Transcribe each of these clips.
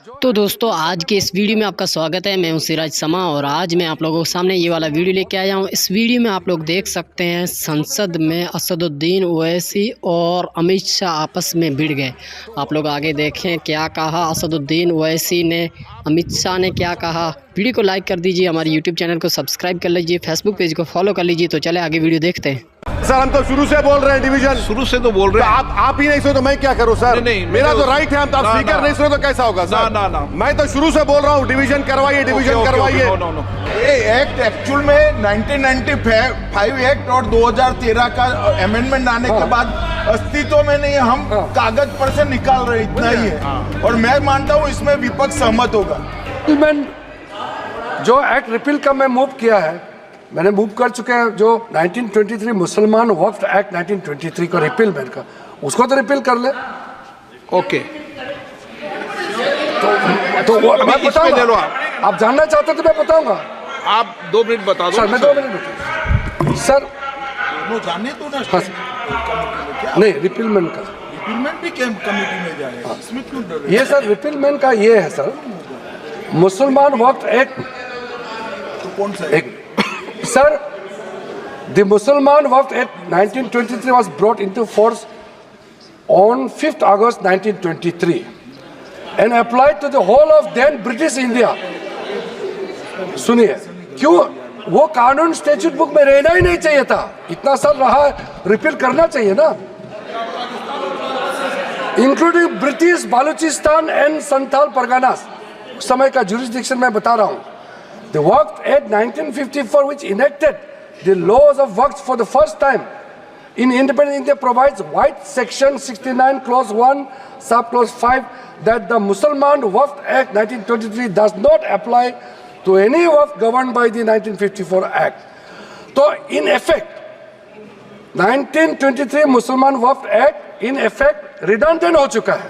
तो दोस्तों आज के इस वीडियो में आपका स्वागत है। मैं हूं सिराज समा और आज मैं आप लोगों के सामने ये वाला वीडियो लेके आया हूं। इस वीडियो में आप लोग देख सकते हैं संसद में असदुद्दीन ओवैसी और अमित शाह आपस में भिड़ गए। आप लोग आगे देखें क्या कहा असदुद्दीन ओवैसी ने, अमित शाह ने क्या कहा। वीडियो को लाइक कर दीजिए, हमारे यूट्यूब चैनल को सब्सक्राइब कर लीजिए, फेसबुक पेज को फॉलो कर लीजिए। तो चले आगे वीडियो देखते हैं। सर हम तो शुरू से बोल रहे हैं डिवीजन, शुरू से तो बोल रहे हैं। आप ही नहीं सुनो तो मैं क्या करूं सर? नहीं, मेरा तो राइट है। हम तो आप स्पीकर नहीं सुनो तो कैसा होगा सर? ना। मैं तो शुरू से बोल रहा हूं डिवीजन करवाइए, डिवीजन करवाइए। ये एक्ट एक्चुअल में 1995 एक्ट और 2013 का अमेंडमेंट आने के बाद अस्तित्व में नहीं, हम कागज पर से निकाल रहे, इतना ही है। और मैं मानता हूँ इसमें विपक्ष सहमत होगा। जो एक्ट रिपील का मैं मूव किया है, मैंने मूव कर चुके हैं। जो 1923 मुसलमान वक्फ एक्ट 1923 का रिपील मैंने का, उसको तो रिपील कर ले। ओके, तो मैं बताऊंगा। ले लो आप जानना चाहते तो मैं बताऊंगा। आप 2 मिनट बता दो सर मैं 2 मिनट बताऊँ सर। वो जाने तो ना नहीं, रिपीलमेंट का रिपीलमेंट भी कमेटी में जाएगा, इसमें क्यों डर रहे? ये सर रिपीलमेंट का ये है सर, मुसलमान वक्फ एक्ट तो कौन सा एक Sir, the Mussalman Waqf Act 1923 was brought into force on 5th August 1923 and applied to the whole of then British India. सुनिए, क्यों वो कानून स्टैट्यूट बुक में रहना ही नहीं चाहिए था। इतना साल रहा, रिपील करना चाहिए ना। Including British Baluchistan and Santhal Parganas, उस समय का जुरिस्डिक्शन मैं बता रहा हूँ। The Waqf Act 1954, which enacted the laws of Waqf for the first time in independent India, provides White Section 69, Clause 1, Sub-Clause 5, that the Mussalman Waqf Act 1923 does not apply to any Waqf governed by the 1954 Act. So, in effect, 1923 Mussalman Waqf Act in effect redundant हो चुका है।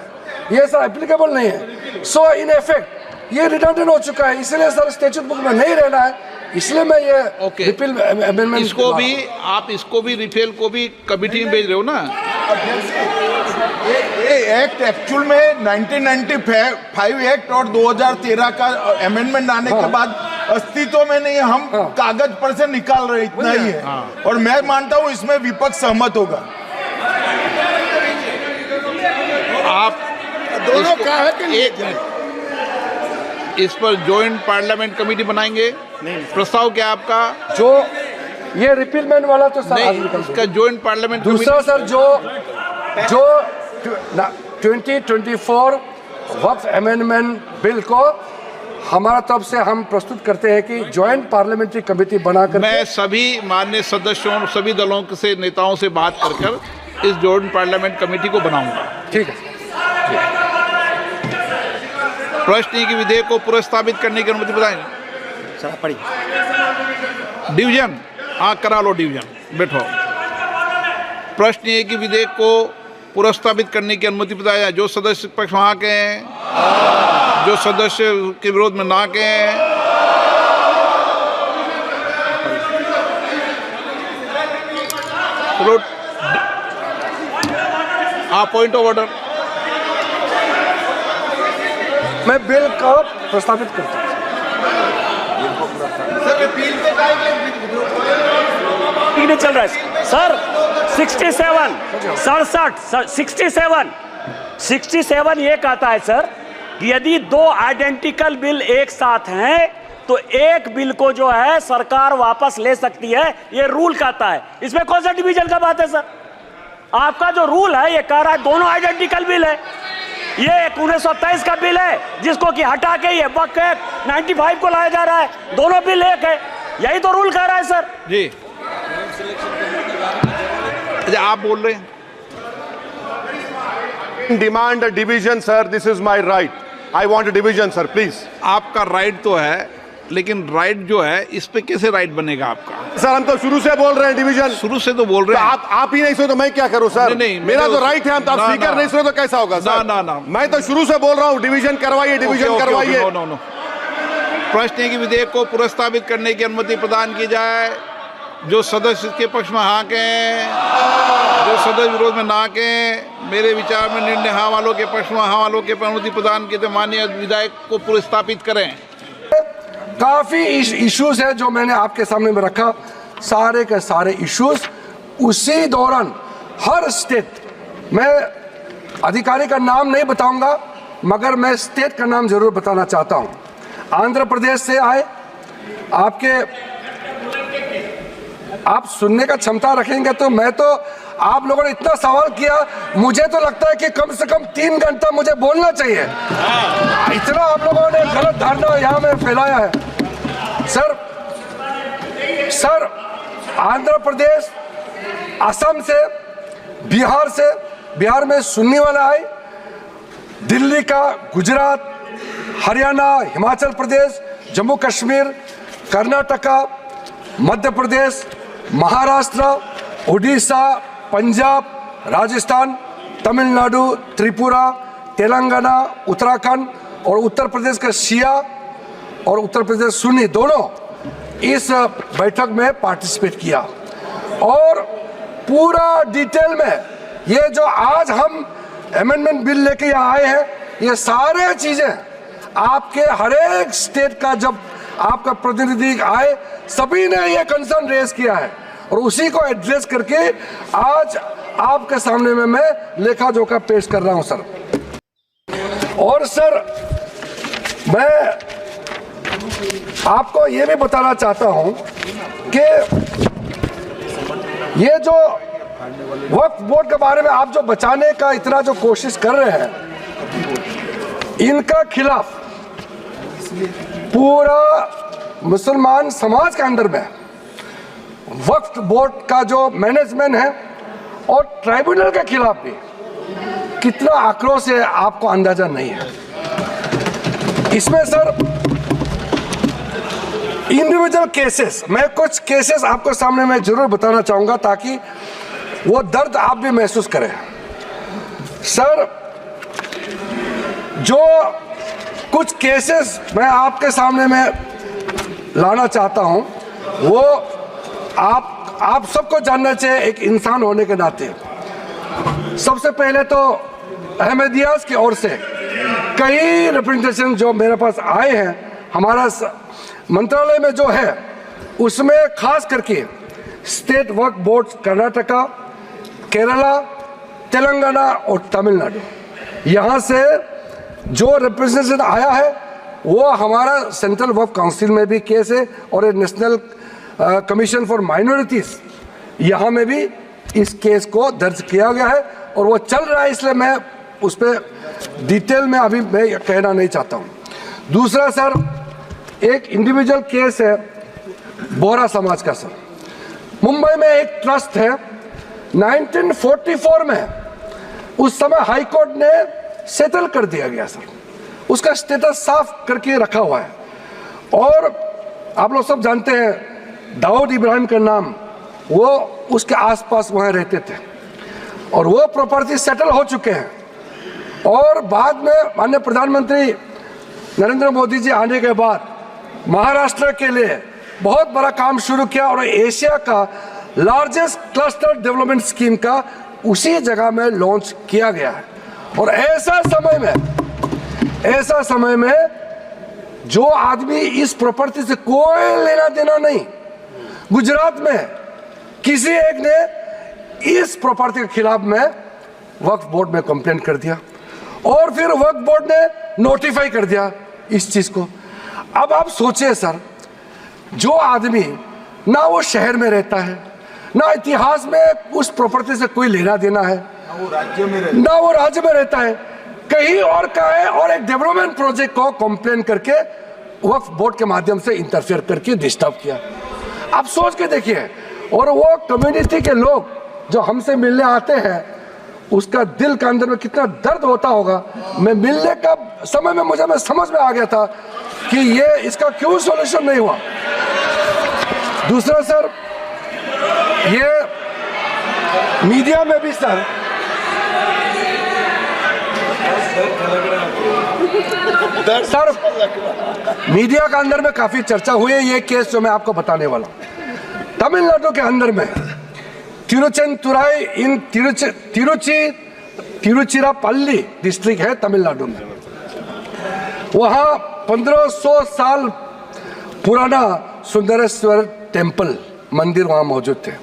ये sir applicable नहीं है। So, in effect, ये redundant हो चुका है, इसलिए सर स्टैट्यूट बुक में नहीं रहना है, इसलिए मैं ये रिपील अमेंडमेंट इसको भी आप इसको भी रिपेल को भी कमेटी में भेज रहे हो ना। ये एक्ट एक्चुअल में 1995 एक्ट और 2013 का अमेंडमेंट आने के बाद अस्तित्व में नहीं, हम कागज पर से निकाल रहे, इतना ही है। और मैं मानता हूँ इसमें विपक्ष सहमत होगा। आप दोनों का है कि एक मिनट, इस पर जॉइंट पार्लियामेंट कमेटी बनाएंगे। प्रस्ताव क्या आपका? जो ये रिपीलमेंट वाला तो सर नहीं, इसका जॉइंट पार्लियामेंट दूसरा सर जो 2024 वक्फ अमेंडमेंट बिल को हमारा तरफ से हम प्रस्तुत करते हैं कि जॉइंट पार्लियामेंट्री कमेटी बनाकर मैं सभी माननीय सदस्यों, सभी दलों से नेताओं से बात कर इस जॉइंट पार्लियामेंट कमेटी को बनाऊंगा। ठीक है। प्रश्न की विधेयक को पुनर्स्थापित करने की अनुमति बताएंगे। डिवीजन हाँ करा लो, डिवीजन बैठो। प्रश्न ये कि विधेयक को पुनर्स्थापित करने की अनुमति बताया। जो सदस्य पक्ष वहाँ के हैं, जो सदस्य के विरोध में ना के हैं, चलो पॉइंट ऑफ ऑर्डर। मैं बिल को प्रस्तावित करता हूँ। नहीं चल रहा है सर। 67 ये कहता है सर कि यदि 2 आइडेंटिकल बिल एक साथ हैं तो एक बिल को जो है सरकार वापस ले सकती है, ये रूल कहता है। इसमें कौन सा डिवीजन का बात है सर? आपका जो रूल है ये कह रहा है दोनों आइडेंटिकल बिल है। ये 1923 का बिल है जिसको कि हटा के ये वक्फ एक्ट 95 को लाया जा रहा है, दोनों बिल एक है। यही तो रूल कह रहा है सर जी। अच्छा आप बोल रहे हैं demand division sir, this is my right, I want division sir please. आपका राइट तो है, लेकिन राइट जो है इस पे कैसे राइट बनेगा आपका? सर हम तो शुरू से बोल रहे हैं डिवीजन, शुरू से तो बोल रहे हैं। आप ही नहीं सुनो तो मैं क्या करूं सर? नहीं, मेरा तो राइट है। हम तो आप स्पीकर नहीं सुनो तो कैसा होगा सर? ना। मैं तो शुरू से बोल रहा हूँ डिवीजन करवाइए, डिवीजन करवाइए। नो। प्रश्न की विधेयक को पुनर्स्थापित करने की अनुमति प्रदान की जाए। जो सदस्य इसके पक्ष में हाँ कहें, जो सदस्य विरोध में ना कहें। मेरे विचार में निर्णय हाँ वालों के पक्ष में, हाँ वालों के अनुमति प्रदान की तो माननीय विधायक को पुरस्तापित करें। काफी इश्यूज है जो मैंने आपके सामने में रखा, सारे के सारे इश्यूज उसी दौरान हर स्टेट, मैं अधिकारी का नाम नहीं बताऊंगा मगर मैं स्टेट का नाम जरूर बताना चाहता हूं। आंध्र प्रदेश से आए, आप सुनने का क्षमता रखेंगे तो मैं तो, आप लोगों ने इतना सवाल किया, मुझे तो लगता है कि कम से कम 3 घंटा मुझे बोलना चाहिए। इतना आप लोगों ने गलत धारणा यहाँ में फैलाया है। सर आंध्र प्रदेश, असम से, बिहार में सुन्नी वाला आए, दिल्ली का, गुजरात, हरियाणा, हिमाचल प्रदेश, जम्मू कश्मीर, कर्नाटका, मध्य प्रदेश, महाराष्ट्र, उड़ीसा, पंजाब, राजस्थान, तमिलनाडु, त्रिपुरा, तेलंगाना, उत्तराखंड और उत्तर प्रदेश का शिया और उत्तर प्रदेश सुन्नी दोनों इस बैठक में पार्टिसिपेट किया। और पूरा डिटेल में ये जो आज हम अमेंडमेंट बिल लेके यहाँ आए हैं, ये सारे चीजें आपके हर एक स्टेट का, जब आपका प्रतिनिधि आए सभी ने ये कंसर्न रेज किया है और उसी को एड्रेस करके आज आपके सामने में मैं लेखा जोखा पेश कर रहा हूं सर। और सर मैं आपको ये भी बताना चाहता हूं कि ये जो वक्फ बोर्ड के बारे में आप जो बचाने का इतना जो कोशिश कर रहे हैं, इनका खिलाफ पूरा मुसलमान समाज के अंदर में वक्फ बोर्ड का जो मैनेजमेंट है और ट्राइब्यूनल के खिलाफ भी कितना आक्रोश है आपको अंदाजा नहीं है। इसमें सर इंडिविजुअल केसेस, मैं कुछ केसेस आपको सामने में जरूर बताना चाहूंगा ताकि वो दर्द आप भी महसूस करें। सर जो कुछ केसेस मैं आपके सामने में लाना चाहता हूं, वो आप सबको जानना चाहिए एक इंसान होने के नाते। सबसे पहले तो अहमदियास की ओर से कई रिप्रेजेंटेशन जो मेरे पास आए हैं, हमारा मंत्रालय में जो है उसमें खास करके स्टेट वक्फ बोर्ड कर्नाटका, केरला, तेलंगाना और तमिलनाडु, यहाँ से जो रिप्रेजेंटेशन आया है वो हमारा सेंट्रल वक्फ काउंसिल में भी केस है और नेशनल कमीशन फॉर माइनॉरिटीज यहाँ में भी इस केस को दर्ज किया गया है और वो चल रहा है, इसलिए मैं उस पर डिटेल में अभी मैं कहना नहीं चाहता हूँ। दूसरा सर एक इंडिविजुअल केस है बोहरा समाज का। सर मुंबई में एक ट्रस्ट है, 1944 में उस समय हाई कोर्ट ने सेटल कर दिया गया सर, उसका स्टेटस साफ करके रखा हुआ है। और आप लोग सब जानते हैं दाऊद इब्राहिम का नाम, वो उसके आसपास वहाँ रहते थे और वो प्रॉपर्टी सेटल हो चुके हैं। और बाद में माननीय प्रधानमंत्री नरेंद्र मोदी जी आने के बाद महाराष्ट्र के लिए बहुत बड़ा काम शुरू किया और एशिया का लार्जेस्ट क्लस्टर डेवलपमेंट स्कीम का उसी जगह में लॉन्च किया गया है। और ऐसा समय में जो आदमी इस प्रॉपर्टी से कोई लेना देना नहीं, गुजरात में किसी एक ने इस प्रॉपर्टी के खिलाफ में वक्फ बोर्ड में कंप्लेंट कर दिया और फिर वक्फ बोर्ड ने नोटिफाई कर दिया इस चीज को। अब आप सोचिए सर, जो आदमी ना वो शहर में रहता है, ना इतिहास में उस प्रॉपर्टी से कोई लेना देना है, ना वो राज्य में रहता है, कहीं और का है और एक डेवलपमेंट प्रोजेक्ट को कंप्लेन करके वक्फ बोर्ड के माध्यम से इंटरफेयर करके डिस्टर्ब किया। आप सोच के देखिए, और वो कम्युनिटी के लोग जो हमसे मिलने आते हैं उसका दिल के अंदर में कितना दर्द होता होगा। मैं मिलने का समय में मुझे समझ में आ गया था कि ये इसका क्यों सॉल्यूशन नहीं हुआ। दूसरा सर, ये मीडिया में भी सर मीडिया के अंदर में काफी चर्चा हुई है ये केस जो मैं आपको बताने वाला हूं। तमिलनाडु के अंदर में तिरुचेंतुराई इन तिरुचिरापल्ली डिस्ट्रिक्ट है तमिलनाडु में। वहाँ 1500 साल पुराना सुंदरेश्वर टेम्पल मंदिर वहाँ मौजूद थे।